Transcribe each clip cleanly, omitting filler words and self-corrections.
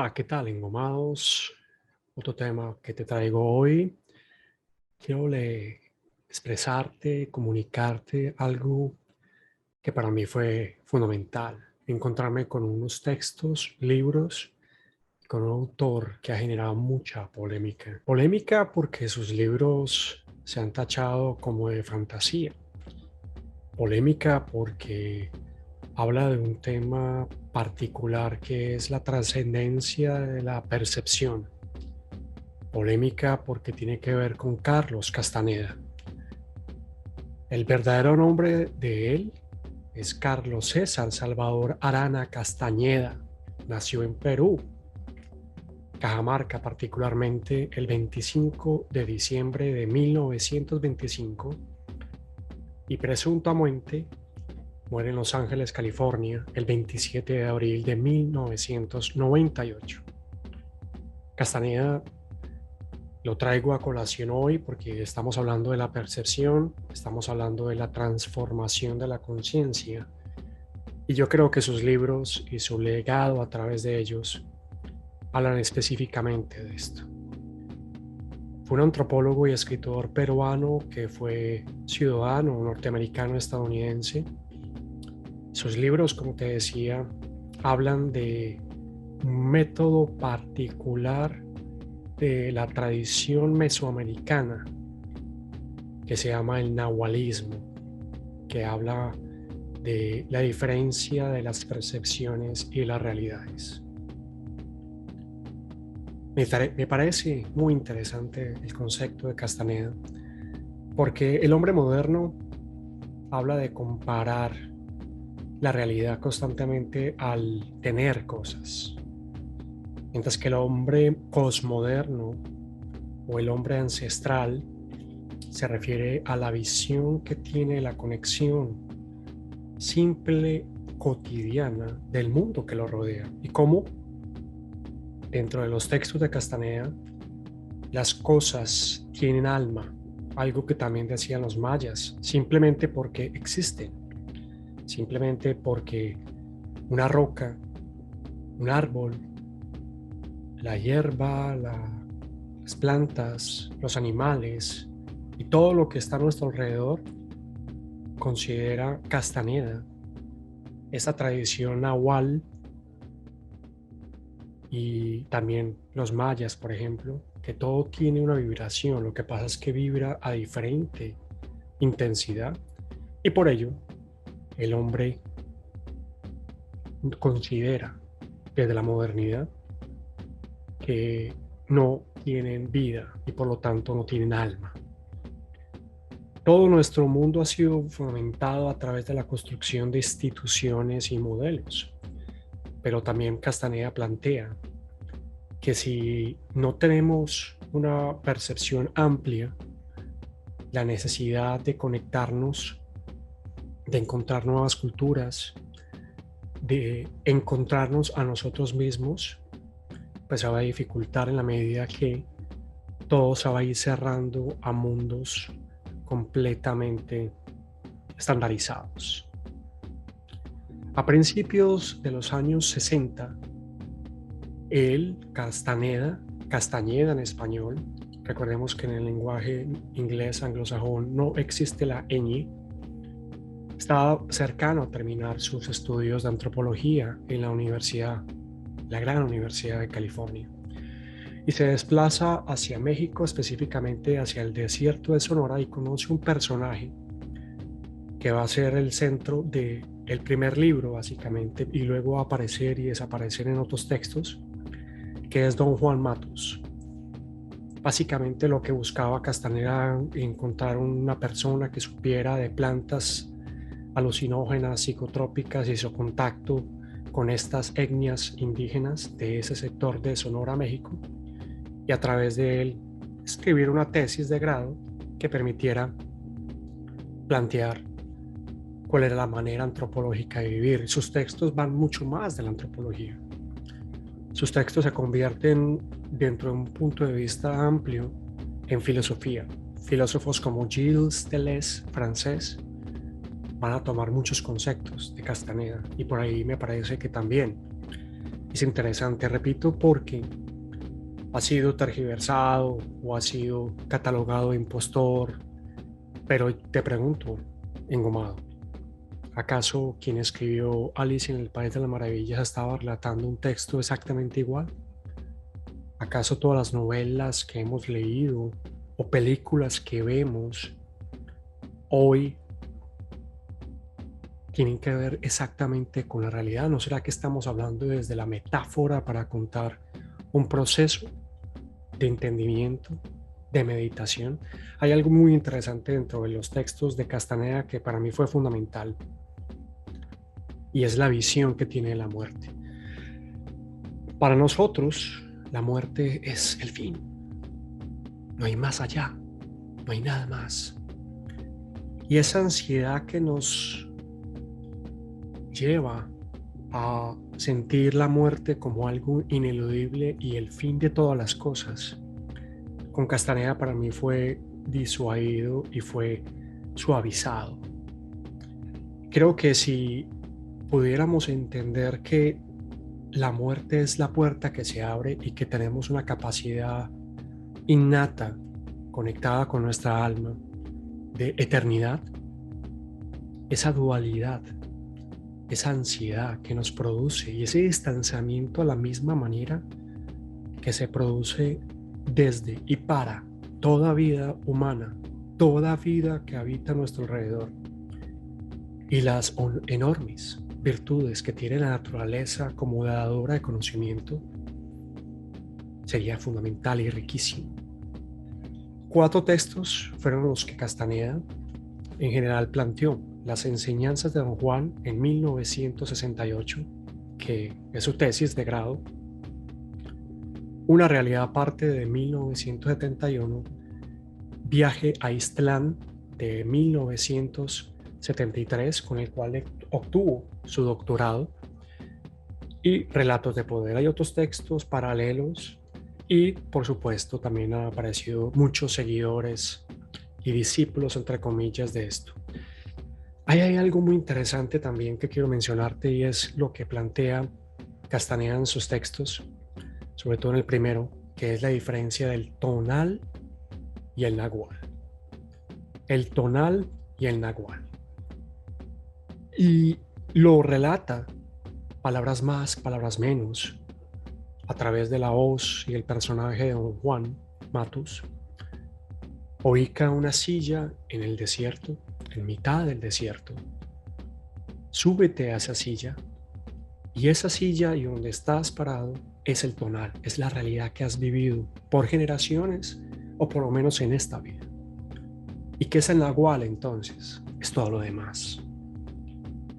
Hola, ¿qué tal, engomados? Otro tema que te traigo hoy. Quiero expresarte, comunicarte algo que para mí fue fundamental. Encontrarme con unos textos, libros, con un autor que ha generado mucha polémica. Polémica porque sus libros se han tachado como de fantasía. Polémica porque habla de un tema particular que es la trascendencia de la percepción. Polémica porque tiene que ver con Carlos Castaneda. El verdadero nombre de él es Carlos César Salvador Arana Castañeda. Nació en Perú, Cajamarca, particularmente el 25 de diciembre de 1925, y presuntamente muere en Los Ángeles, California, el 27 de abril de 1998. Castaneda lo traigo a colación hoy porque estamos hablando de la percepción, estamos hablando de la transformación de la conciencia, y yo creo que sus libros y su legado a través de ellos hablan específicamente de esto. Fue un antropólogo y escritor peruano que fue ciudadano norteamericano estadounidense. Sus libros, como te decía, hablan de un método particular de la tradición mesoamericana que se llama el nahualismo, que habla de la diferencia de las percepciones y las realidades. Me parece muy interesante el concepto de Castaneda, porque el hombre moderno habla de comparar la realidad constantemente al tener cosas, mientras que el hombre posmoderno o el hombre ancestral se refiere a la visión que tiene la conexión simple, cotidiana del mundo que lo rodea, y cómo dentro de los textos de Castaneda las cosas tienen alma, algo que también decían los mayas, simplemente porque existen, simplemente porque una roca, un árbol, la hierba, las plantas, los animales y todo lo que está a nuestro alrededor considera Castaneda, esa tradición nahual, y también los mayas, por ejemplo, que todo tiene una vibración. Lo que pasa es que vibra a diferente intensidad, y por ello el hombre considera desde la modernidad que no tienen vida y por lo tanto no tienen alma. Todo nuestro mundo ha sido fundamentado a través de la construcción de instituciones y modelos, pero también Castaneda plantea que si no tenemos una percepción amplia, la necesidad de conectarnos, de encontrar nuevas culturas, de encontrarnos a nosotros mismos, pues se va a dificultar en la medida que todo se va a ir cerrando a mundos completamente estandarizados. A principios de los años 60, Castañeda en español, recordemos que en el lenguaje inglés anglosajón no existe la ñ, estaba cercano a terminar sus estudios de antropología en la gran Universidad de California, y se desplaza hacia México, específicamente hacia el desierto de Sonora, y conoce un personaje que va a ser el centro del primer libro, básicamente, y luego va a aparecer y desaparecer en otros textos, que es Don Juan Matus. Básicamente lo que buscaba Castaneda era encontrar una persona que supiera de plantas alucinógenas, psicotrópicas, y su contacto con estas etnias indígenas de ese sector de Sonora, México, y a través de él escribir una tesis de grado que permitiera plantear cuál era la manera antropológica de vivir. Sus textos van mucho más de la antropología. Sus textos se convierten, dentro de un punto de vista amplio, en filosofía. Filósofos como Gilles Deleuze, francés, van a tomar muchos conceptos de Castaneda, y por ahí me parece que también Es interesante, repito, porque ha sido tergiversado o ha sido catalogado de impostor, pero te pregunto, Engomado, ¿acaso quien escribió Alice en el País de las Maravillas estaba relatando un texto exactamente igual? ¿Acaso todas las novelas que hemos leído o películas que vemos hoy tienen que ver exactamente con la realidad? ¿No será que estamos hablando desde la metáfora para contar un proceso de entendimiento, de meditación? Hay algo muy interesante dentro de los textos de Castaneda que para mí fue fundamental, y es la visión que tiene de la muerte. Para nosotros, la muerte es el fin. No hay más allá, no hay nada más. Y esa ansiedad que nos lleva a sentir la muerte como algo ineludible y el fin de todas las cosas, con Castaneda para mí fue disuadido y fue suavizado. Creo que si pudiéramos entender que la muerte es la puerta que se abre y que tenemos una capacidad innata, conectada con nuestra alma, de eternidad, esa dualidad, esa ansiedad que nos produce y ese distanciamiento a la misma manera que se produce desde y para toda vida humana, toda vida que habita a nuestro alrededor, y las enormes virtudes que tiene la naturaleza como dadora de conocimiento, sería fundamental y riquísimo. 4 textos fueron los que Castaneda en general planteó: Las enseñanzas de Don Juan en 1968, que es su tesis de grado; Una realidad aparte de 1971; Viaje a Ixtlán de 1973, con el cual obtuvo su doctorado; y Relatos de Poder. Hay otros textos paralelos y, por supuesto, también han aparecido muchos seguidores y discípulos, entre comillas, de esto. Hay algo muy interesante también que quiero mencionarte, y es lo que plantea Castaneda en sus textos, sobre todo en el primero, que es la diferencia del tonal y el nahual. El tonal y el nahual. Y lo relata, palabras más, palabras menos, a través de la voz y el personaje de Don Juan Matus. Ubica una silla en el desierto, en mitad del desierto. Súbete a esa silla, y esa silla y donde estás parado es el tonal, es la realidad que has vivido por generaciones, o por lo menos en esta vida. ¿Y qué es el nahual entonces? Es todo lo demás.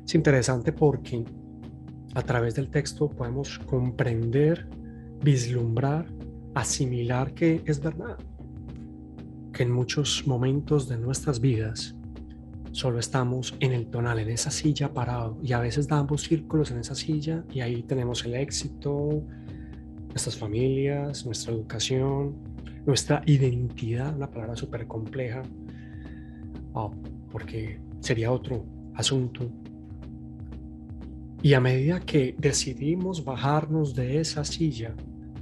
Es interesante porque a través del texto podemos comprender, vislumbrar, asimilar que es verdad, que en muchos momentos de nuestras vidas solo estamos en el tonal, en esa silla parado, y a veces damos círculos en esa silla, y ahí tenemos el éxito, nuestras familias, nuestra educación, nuestra identidad, una palabra súper compleja, porque sería otro asunto. Y a medida que decidimos bajarnos de esa silla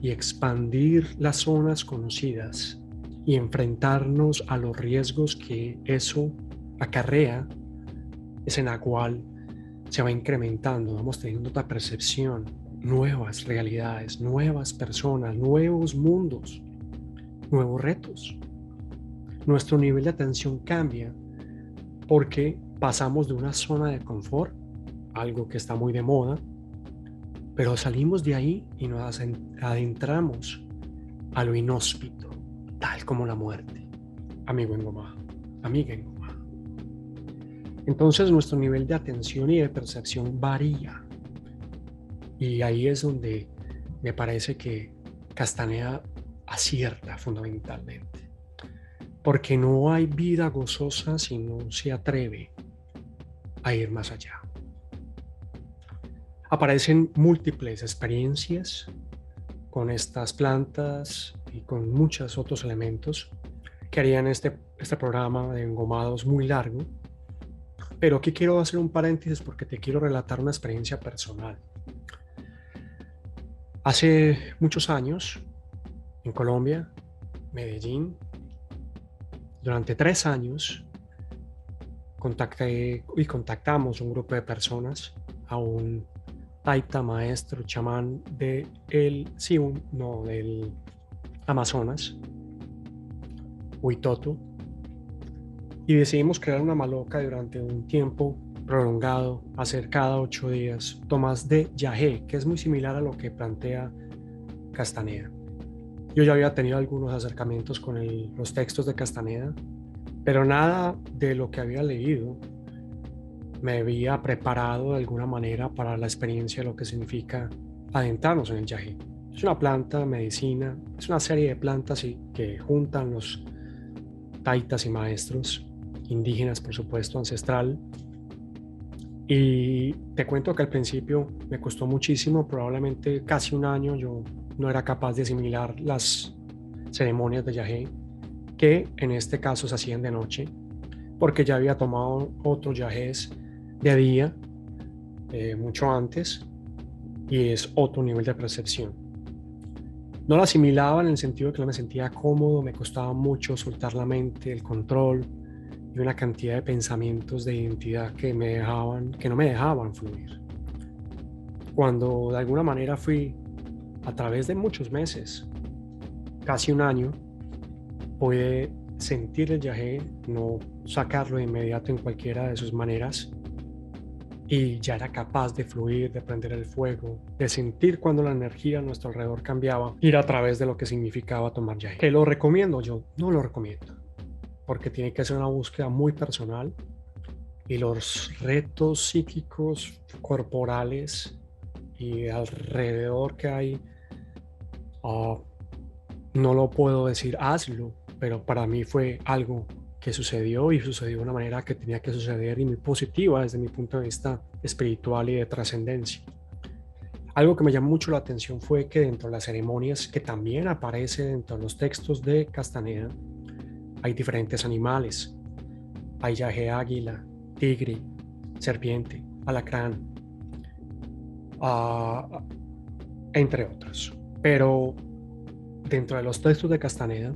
y expandir las zonas conocidas y enfrentarnos a los riesgos que eso acarrea, ese nahual se va incrementando, vamos teniendo otra percepción, nuevas realidades, nuevas personas, nuevos mundos, nuevos retos. Nuestro nivel de atención cambia porque pasamos de una zona de confort, algo que está muy de moda, pero salimos de ahí y nos adentramos a lo inhóspito, tal como la muerte. Amigo engomado, amiga engomada. Entonces nuestro nivel de atención y de percepción varía, y ahí es donde me parece que Castaneda acierta fundamentalmente, porque no hay vida gozosa si no se atreve a ir más allá. Aparecen múltiples experiencias con estas plantas y con muchos otros elementos que harían este programa de engomados muy largo, pero aquí quiero hacer un paréntesis porque te quiero relatar una experiencia personal. Hace muchos años, en Colombia, Medellín, durante 3 años, contactamos un grupo de personas a un taita maestro chamán del Amazonas, Huitoto, y decidimos crear una maloca durante un tiempo prolongado, hacer cada 8 días tomas de yagé, que es muy similar a lo que plantea Castaneda. Yo ya había tenido algunos acercamientos con los textos de Castaneda, pero nada de lo que había leído me había preparado de alguna manera para la experiencia de lo que significa adentrarnos en el yagé. Es una planta medicina, es una serie de plantas que juntan los taitas y maestros indígenas, por supuesto, ancestral. Y te cuento que al principio me costó muchísimo, probablemente casi un año yo no era capaz de asimilar las ceremonias de yagé, que en este caso se hacían de noche, porque ya había tomado otros yagés de día mucho antes, y es otro nivel de percepción. No lo asimilaba en el sentido de que no me sentía cómodo, me costaba mucho soltar la mente, el control y una cantidad de pensamientos de identidad que no me dejaban fluir. Cuando de alguna manera fui, a través de muchos meses, casi un año, pude sentir el yagé, no sacarlo de inmediato en cualquiera de sus maneras, y ya era capaz de fluir, de prender el fuego, de sentir cuando la energía a nuestro alrededor cambiaba, ir a través de lo que significaba tomar yagé. ¿Que lo recomiendo? Yo no lo recomiendo, porque tiene que ser una búsqueda muy personal y los retos psíquicos, corporales y alrededor que hay, uh, no lo puedo decir hazlo, pero para mí fue algo que sucedió y sucedió de una manera que tenía que suceder y muy positiva desde mi punto de vista espiritual y de trascendencia. Algo que me llamó mucho la atención fue que dentro de las ceremonias, que también aparece dentro de los textos de Castaneda, hay diferentes animales. Hay yagé águila, tigre, serpiente, alacrán, uh, entre otros. Pero dentro de los textos de Castaneda,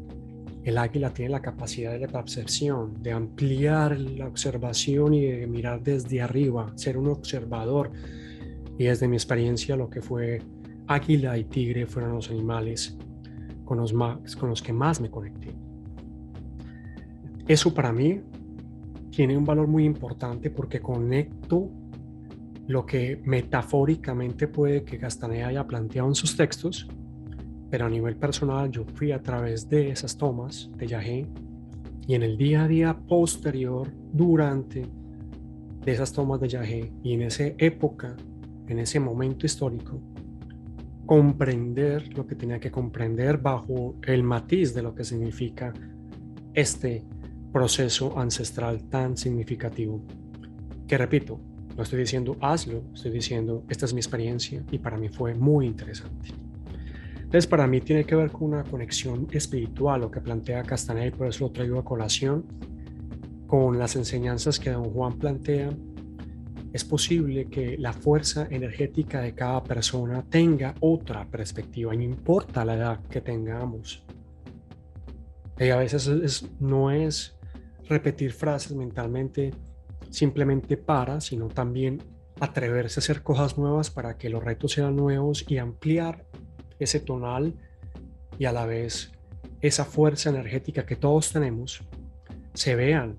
el águila tiene la capacidad de la percepción, de ampliar la observación y de mirar desde arriba, ser un observador. Y desde mi experiencia, lo que fue águila y tigre fueron los animales con los que más me conecté. Eso para mí tiene un valor muy importante porque conecto lo que metafóricamente puede que Castaneda haya planteado en sus textos, pero a nivel personal yo fui a través de esas tomas de yagé y en el día a día posterior, durante de esas tomas de yagé y en esa época, en ese momento histórico, comprender lo que tenía que comprender bajo el matiz de lo que significa este proceso ancestral tan significativo. Que repito, no estoy diciendo hazlo, estoy diciendo esta es mi experiencia y para mí fue muy interesante. Entonces, para mí tiene que ver con una conexión espiritual, lo que plantea Castaneda, y por eso lo traigo a colación, con las enseñanzas que don Juan plantea. Es posible que la fuerza energética de cada persona tenga otra perspectiva, y no importa la edad que tengamos. Y a veces no es repetir frases mentalmente simplemente sino también atreverse a hacer cosas nuevas para que los retos sean nuevos y ampliar ese tonal y a la vez esa fuerza energética que todos tenemos se vea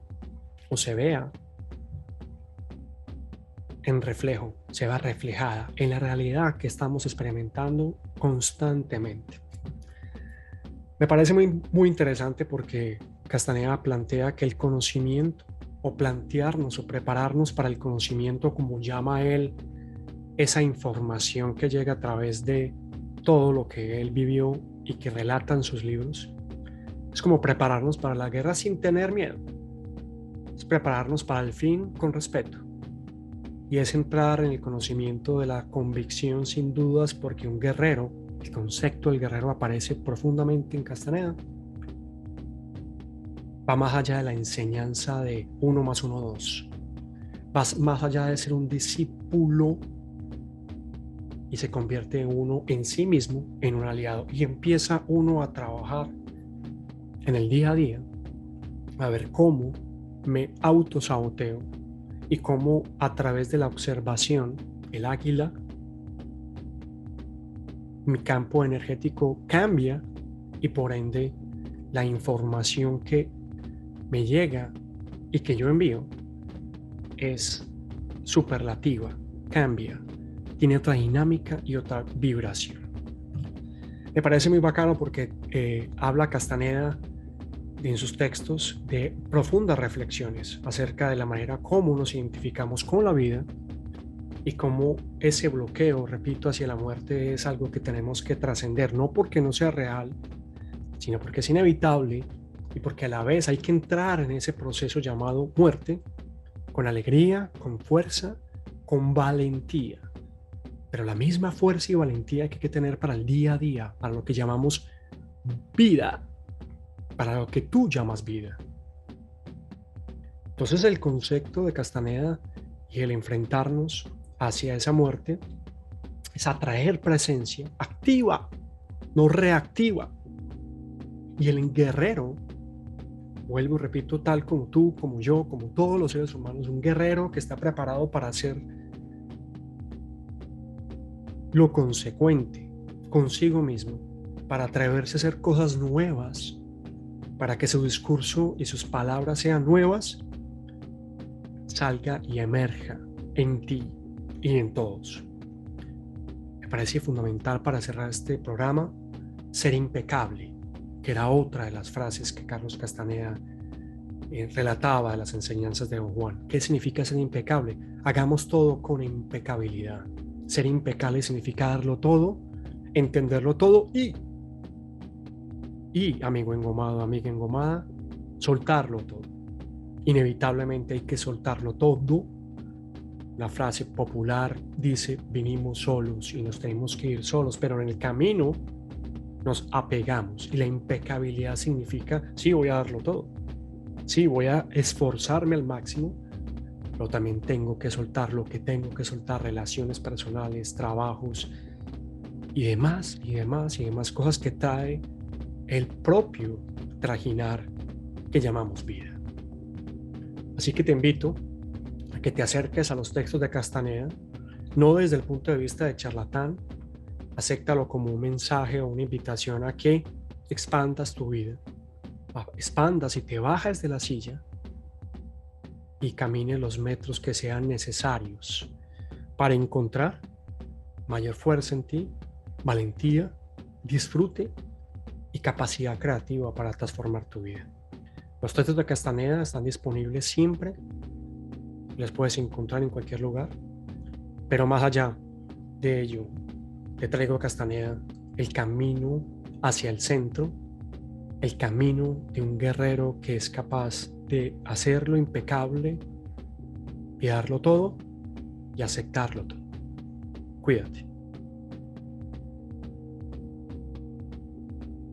en reflejo, se va reflejada en la realidad que estamos experimentando constantemente. Me parece muy interesante porque Castaneda plantea que el conocimiento, o plantearnos o prepararnos para el conocimiento, como llama él, esa información que llega a través de todo lo que él vivió y que relata en sus libros, es como prepararnos para la guerra sin tener miedo. Es prepararnos para el fin con respeto. Y es entrar en el conocimiento de la convicción sin dudas, porque un guerrero, el concepto del guerrero aparece profundamente en Castaneda, va más allá de la enseñanza de 1 más 1, 2. Va más allá de ser un discípulo y se convierte uno en sí mismo en un aliado y empieza uno a trabajar en el día a día a ver cómo me autosaboteo y cómo a través de la observación, el águila, mi campo energético cambia y por ende la información que me llega y que yo envío es superlativa, cambia, tiene otra dinámica y otra vibración. Me parece muy bacano porque habla Castaneda en sus textos de profundas reflexiones acerca de la manera como nos identificamos con la vida y cómo ese bloqueo, repito, hacia la muerte es algo que tenemos que trascender, no porque no sea real, sino porque es inevitable y porque a la vez hay que entrar en ese proceso llamado muerte con alegría, con fuerza, con valentía. Pero la misma fuerza y valentía que hay que tener para el día a día, para lo que llamamos vida, para lo que tú llamas vida. Entonces el concepto de Castaneda y el enfrentarnos hacia esa muerte es atraer presencia activa, no reactiva. Y el guerrero, vuelvo y repito, tal como tú, como yo, como todos los seres humanos, un guerrero que está preparado para hacer lo consecuente consigo mismo, para atreverse a hacer cosas nuevas, para que su discurso y sus palabras sean nuevas, salga y emerja en ti y en todos. Me parece fundamental para cerrar este programa ser impecable, que era otra de las frases que Carlos Castaneda relataba de las enseñanzas de Don Juan. ¿Qué significa ser impecable? Hagamos todo con impecabilidad. Ser impecable significa darlo todo, entenderlo todo y amigo engomado, amiga engomada, soltarlo todo. Inevitablemente hay que soltarlo todo. La frase popular dice, vinimos solos y nos tenemos que ir solos, pero en el camino nos apegamos y la impecabilidad significa, sí, voy a darlo todo, sí, voy a esforzarme al máximo, pero también tengo que soltar lo que tengo que soltar, relaciones personales, trabajos y demás cosas que trae el propio trajinar que llamamos vida. Así que te invito a que te acerques a los textos de Castaneda, no desde el punto de vista de charlatán, acéptalo como un mensaje o una invitación a que expandas tu vida, expandas y te bajes de la silla y camines los metros que sean necesarios para encontrar mayor fuerza en ti, valentía, disfrute y capacidad creativa para transformar tu vida. Los textos de Castaneda están disponibles siempre, les puedes encontrar en cualquier lugar, pero más allá de ello, te traigo a Castaneda el camino hacia el centro, el camino de un guerrero que es capaz de hacerlo impecable y darlo todo y aceptarlo todo. Cuídate.